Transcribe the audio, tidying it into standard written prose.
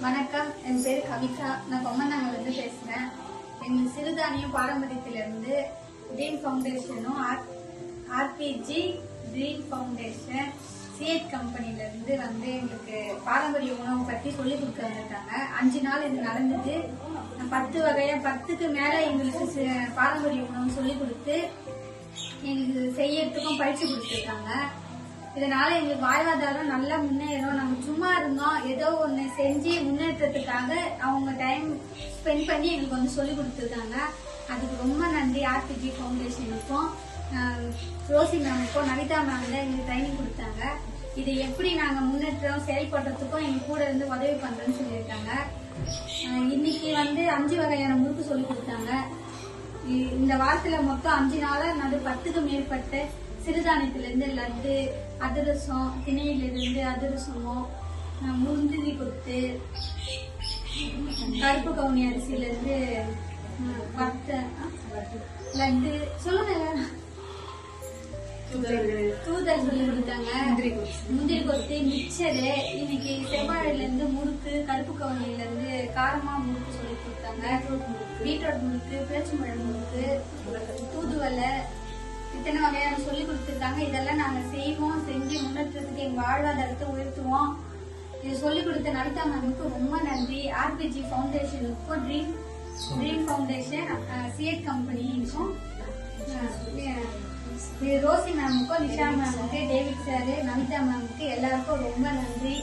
வணக்கம், என் பேர் கவிதா. நான் கொம்மநாங்கல்ல பேசுறேன். எங்கள் சிறுதானியம் பாரம்பரியத்திலிருந்து ட்ரீம் ஃபவுண்டேஷனும் ஆர்பிஜி ட்ரீம் ஃபவுண்டேஷன் சிஎட் கம்பெனில இருந்து எங்களுக்கு பாரம்பரிய உணவு பற்றி சொல்லி கொடுக்க வந்திருக்காங்க. 5 நாள் இது நடந்துட்டு 10 வகையா 10க்கு மேல எங்களுக்கு பாரம்பரிய உணவு சொல்லி கொடுத்து எங்களுக்கு செய்யறதுக்கும் பயிற்சி கொடுத்துருக்காங்க. இதனால எங்களுக்கு வாழ்வாதாரம் நல்லா முன்னேறும். நம்ம சும்மா இருந்தோம், ஏதோ ஒண்ணு செஞ்சு முன்னேற்றத்துக்காக அவங்க டைம் ஸ்பெண்ட் பண்ணி எங்களுக்கு சொல்லி கொடுத்துருக்காங்க. அதுக்கு ரொம்ப நன்றி. ஆர்பிஜி ஃபவுண்டேஷனுக்கும் ரோசி மேமுக்கும் நவிதா மேம் தான் எங்களுக்கு ட்ரைனிங் கொடுத்தாங்க. இதை எப்படி நாங்க முன்னேற்றம் செயல்படுறதுக்கும் எங்க கூட இருந்து உதவி பண்றேன்னு சொல்லியிருக்காங்க. இன்னைக்கு 5 வகையான முறுக்கு சொல்லி கொடுத்தாங்க. இந்த வாரத்துல மொத்தம் 5 நாளா 10க்கு மேற்பட்ட சிறுதானியத்திலிருந்து லட்டு, அதிரசம், திணையிலிருந்து அதிரசமும், முந்திரி கொத்து, கருப்பு கவுனி அரிசியிலிருந்து லட்டு சொல்லுங்க, தூதல் சொல்லி கொடுத்தாங்க. முந்திரி கொத்து, மிக்சரு, இன்னைக்கு செவ்வாழையில இருந்து முறுக்கு, கருப்பு கவுனியில இருந்து காரமா முறுக்கு சொல்லி கொடுத்தாங்க. பீட்ரூட் முறுக்கு, பேச்சும்பழம் முறுக்கு, தூதுவலை, இத்தனை வகையான சொல்லி கொடுத்துருக்காங்க. இதெல்லாம் நாங்க செய்வோம், செஞ்சு முன்னேற்றத்துக்கு எங்க வாழ்வாதாரத்தை உயர்த்துவோம். இது சொல்லி கொடுத்த நவிதா மேமுக்கு ரொம்ப நன்றி. ஆர்பிஜி ஃபவுண்டேஷனுக்கும் ட்ரீம் ஃபவுண்டேஷன் சிஎட் கம்பெனிக்கும் ரோசி மேமுக்கும் நிஷா மேமுக்கு டேவிட் சாரு நவிதா மேமுக்கு எல்லாருக்கும் ரொம்ப நன்றி.